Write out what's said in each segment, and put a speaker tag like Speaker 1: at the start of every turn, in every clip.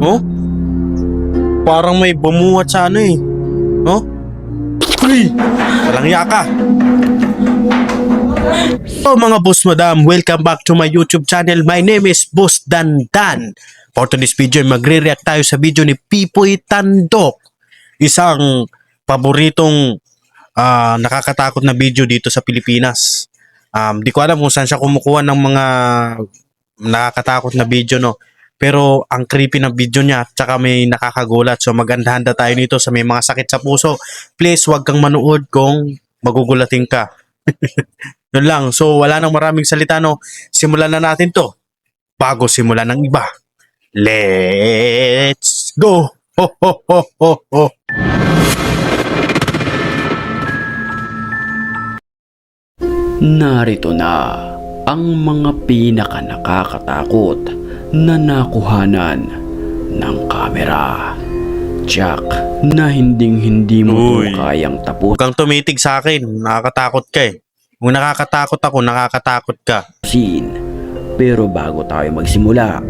Speaker 1: Oh? Parang may bumuhat sa ano eh. Oh? Uy! Walang yaka. So mga boss madam, welcome back to my YouTube channel. My name is Boss Dandan. For today's video, magre-react tayo sa video ni Pipoy Tandok. Isang paboritong nakakatakot na video dito sa Pilipinas. Di ko alam kung saan siya kumukuha ng mga nakakatakot na video, no? Pero ang creepy ng video niya, tsaka may nakakagulat. So maganda-handa tayo nito sa may mga sakit sa puso. Please, wag kang manood kung magugulating ka. Yun lang. So wala nang maraming salita, no? Simulan na natin to. Bago simulan ng iba. Let's go! Ho, ho, ho, ho, ho.
Speaker 2: Narito na ang mga pinaka-nakakatakot na nakuhanan ng kamera. Jack, na hindi mo
Speaker 1: Uy.
Speaker 2: to kayang
Speaker 1: Huwag
Speaker 2: tapusin.
Speaker 1: kang tumitig sa akin. Nakakatakot ka eh. Kung nakakatakot ako, nakakatakot ka.
Speaker 2: Pero bago tayo magsimula,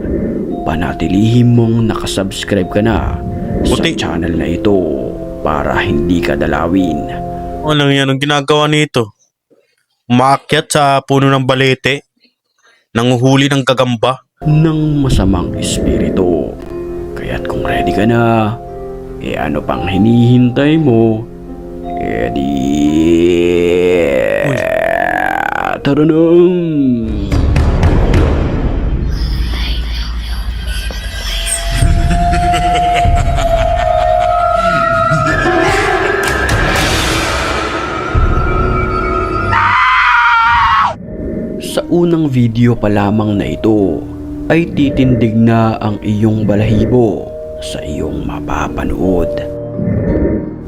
Speaker 2: panatilihin mong nakasubscribe ka na
Speaker 1: Puti.
Speaker 2: sa channel na ito para hindi ka dalawin
Speaker 1: Ano yan ang ginagawa nito? Umaakyat sa puno ng balete. Nanguhuli ng gagamba.
Speaker 2: ng masamang espiritu. Kaya't kung ready ka na, ano pang hinihintay mo? Di...
Speaker 1: Uy.
Speaker 2: Tara na! Sa unang video pa lamang na ito ay titindig na ang iyong balahibo sa iyong mapapanood.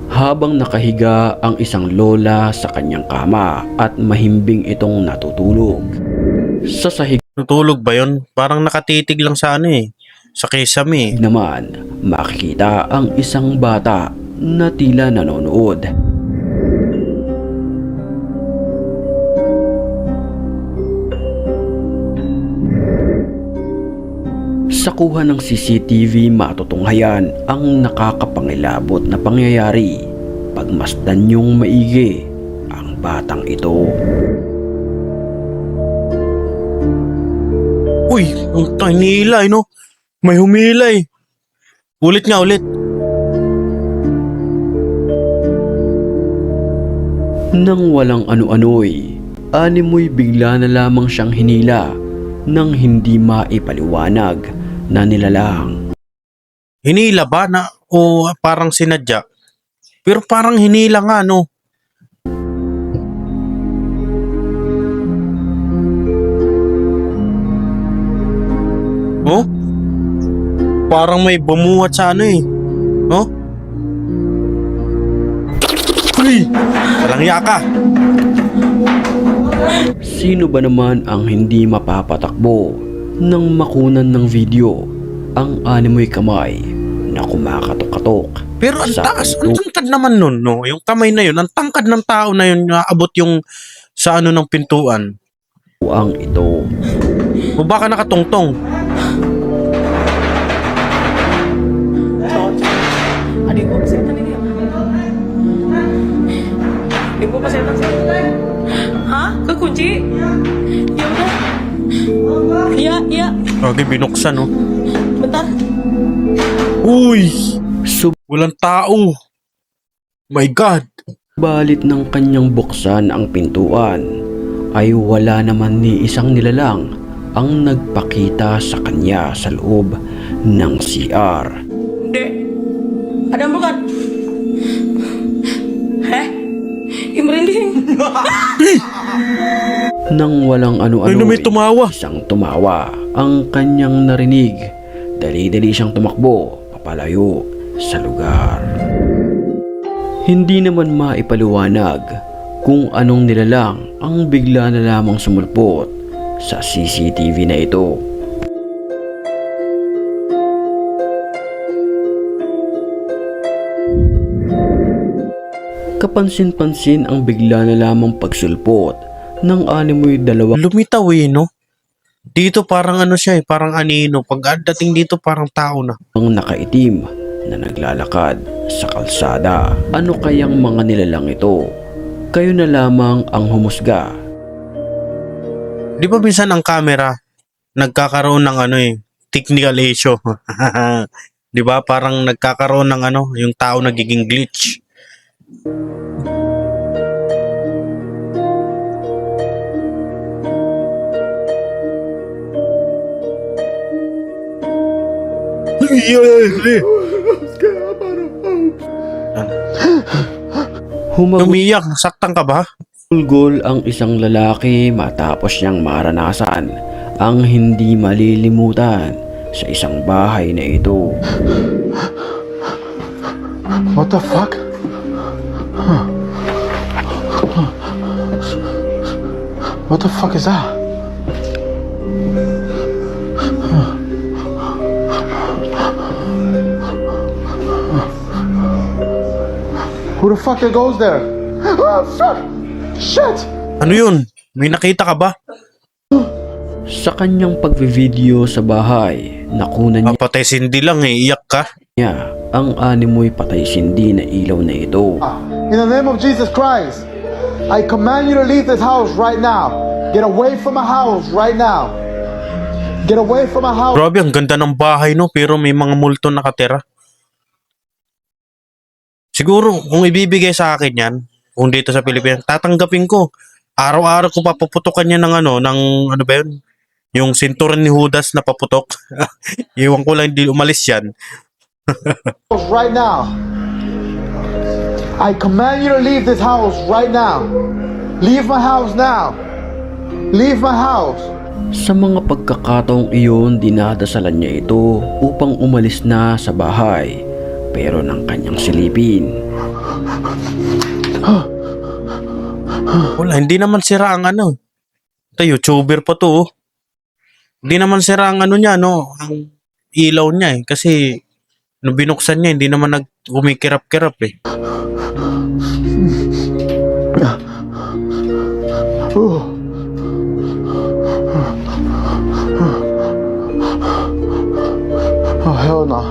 Speaker 2: Habang nakahiga ang isang lola sa kanyang kama at mahimbing itong natutulog. Sa sahig
Speaker 1: Natulog ba yun? Parang nakatitig lang sa ano eh. Sa kesame eh.
Speaker 2: naman makikita ang isang bata na tila nanonood. Sa kuha ng CCTV matutunghayan ang nakakapangilabot na pangyayari. Pagmasdan niyong maigi ang batang ito.
Speaker 1: Uy! Ang hinilay no? May humilay. Ulit nga ulit.
Speaker 2: Nang walang ano-ano'y, animoy bigla na lamang siyang hinila nang hindi maipaliwanag na nilalang.
Speaker 1: Hinila ba na o parang sinadya? Pero parang hinila nga no? Oh? Parang may bumuhat sa ano eh. Oh? Uy! Walang yaka.
Speaker 2: Sino ba naman ang hindi mapapatakbo nang makunan ng video ang animoy kamay na kumakatok-katok?
Speaker 1: Pero ang
Speaker 2: sa
Speaker 1: taas,
Speaker 2: pinto?
Speaker 1: ang tangkad naman nun, no? Yung kamay na yun, ang tangkad ng tao na yun, naabot yung sa ano ng pintuan.
Speaker 2: Ang ito.
Speaker 1: O baka nakatungtong.
Speaker 3: Adik ko pasenta nih dia. Ibu pasenta sih. Hah? Kekunci? Ya udah. Iya, iya.
Speaker 1: Okay, binuksan, no?
Speaker 3: Bentar.
Speaker 1: Uy! Walang tao. My God!
Speaker 2: Subalit ng kanyang buksan ang pintuan ay wala naman ni isang nilalang ang nagpakita sa kanya sa loob ng CR.
Speaker 3: Dek. Ada yang bukan? Heh? Merinding.
Speaker 2: Nang walang
Speaker 1: Ay,
Speaker 2: ano-ano,
Speaker 1: may tumawa.
Speaker 2: isang tumawa ang kanyang narinig. Dali-dali siyang tumakbo papalayo sa lugar. Hindi naman maipaliwanag kung anong nilalang ang bigla na lamang sumulpot sa CCTV na ito. Kapansin-pansin ang bigla na lamang pagsulpot ng animoy dalawang
Speaker 1: Lumitaw eh, no? Dito parang ano siya eh, parang anino. Pag dating dito parang tao na.
Speaker 2: Ang nakaitim na naglalakad sa kalsada. Ano kayang mga nilalang ito? Kayo na lamang ang humusga.
Speaker 1: Di ba minsan ang camera nagkakaroon ng ano eh, technical issue. Di ba? Parang nagkakaroon ng ano, yung tao nagiging glitch.
Speaker 2: Humagulgol
Speaker 1: Umiyak, saktan ka ba?
Speaker 2: ang isang lalaki matapos niyang maranasan ang hindi malilimutan sa isang bahay na ito.
Speaker 4: What the fuck? What the fuck is that? Who the fuck goes there? Oh, fuck! Shit!
Speaker 1: Ano yun? May nakita ka ba?
Speaker 2: Sa kanyang pagvivideo sa bahay, nakunan
Speaker 1: Papatay sindi lang eh, iyak ka.
Speaker 2: niya ang animoy patay sindi na ilaw na ito.
Speaker 4: In the name of Jesus Christ, I command you to leave this house right now. Get away from my house right now. Get away from my house.
Speaker 1: Grabe, ang ganda ng bahay no, pero may mga multo nakatira. Siguro, kung ibibigay sa akin yan, kung dito sa Pilipinas, tatanggapin ko. Araw-araw ko papuputokan niya ng ano ba yun? Yung sinturon ni Judas na paputok. Iwan ko lang, hindi umalis yan.
Speaker 4: Right now. I command you to leave this house right now. Leave my house now. Leave my house.
Speaker 2: Sa mga pagkakataong iyon, dinadasalan niya ito upang umalis na sa bahay. Pero ng kanyang silipin,
Speaker 1: Wala, hindi naman sira ang ano. Ito, YouTuber pa to. Oh. Hindi naman sira ang ano niya, no? Ang ilaw niya eh. Kasi, nung binuksan niya, hindi naman kumikirap-kirap eh.
Speaker 4: Oh, hell no.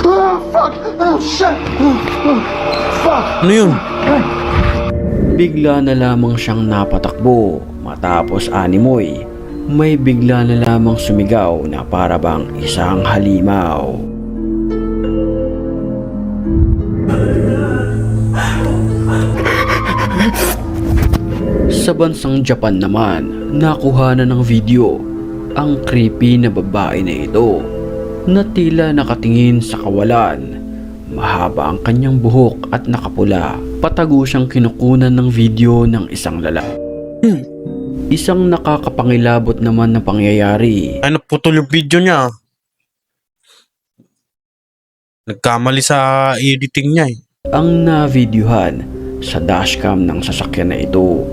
Speaker 4: Oh, fuck! Oh, shit! Fuck!
Speaker 1: Ano yun?
Speaker 2: bigla na lamang siyang napatakbo. Matapos animoy, may bigla na lamang sumigaw na para bang isang halimaw. Sa bansang Japan naman, nakuha na ng video ang creepy na babae na ito na tila nakatingin sa kawalan. Mahaba ang kanyang buhok at nakapula. Patago siyang kinukunan ng video ng isang lalaki. Isang nakakapangilabot naman na pangyayari.
Speaker 1: Ay, naputol yung video niya. Nagkamali sa editing niya eh.
Speaker 2: Ang na-videohan sa dashcam ng sasakyan na ito.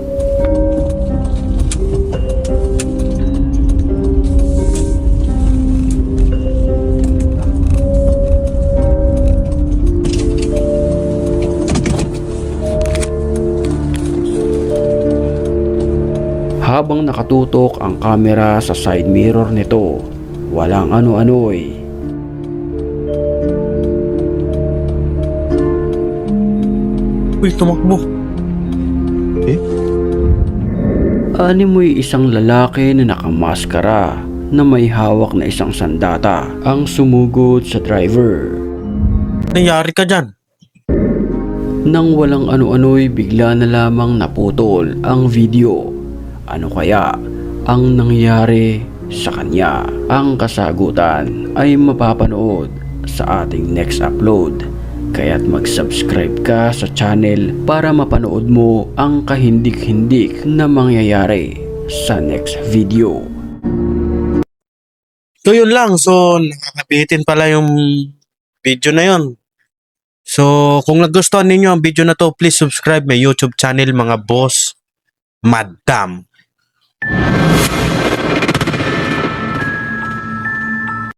Speaker 2: Habang nakatutok ang kamera sa side mirror nito, walang ano-ano'y
Speaker 1: Uy, tumakbo.
Speaker 2: animoy isang lalaki na nakamaskara na may hawak na isang sandata ang sumugod sa driver.
Speaker 1: Nangyari ka dyan.
Speaker 2: Nang walang ano-ano'y bigla na lamang naputol ang video. Ano kaya ang nangyari sa kanya? Ang kasagutan ay mapapanood sa ating next upload. Kaya't mag-subscribe ka sa channel para mapanood mo ang kahindik-hindik na mangyayari sa next video.
Speaker 1: So yun lang. So nakakabitin pala yung video na yun. So kung nagustuhan ninyo ang video na to, please subscribe my YouTube channel mga boss. Madam.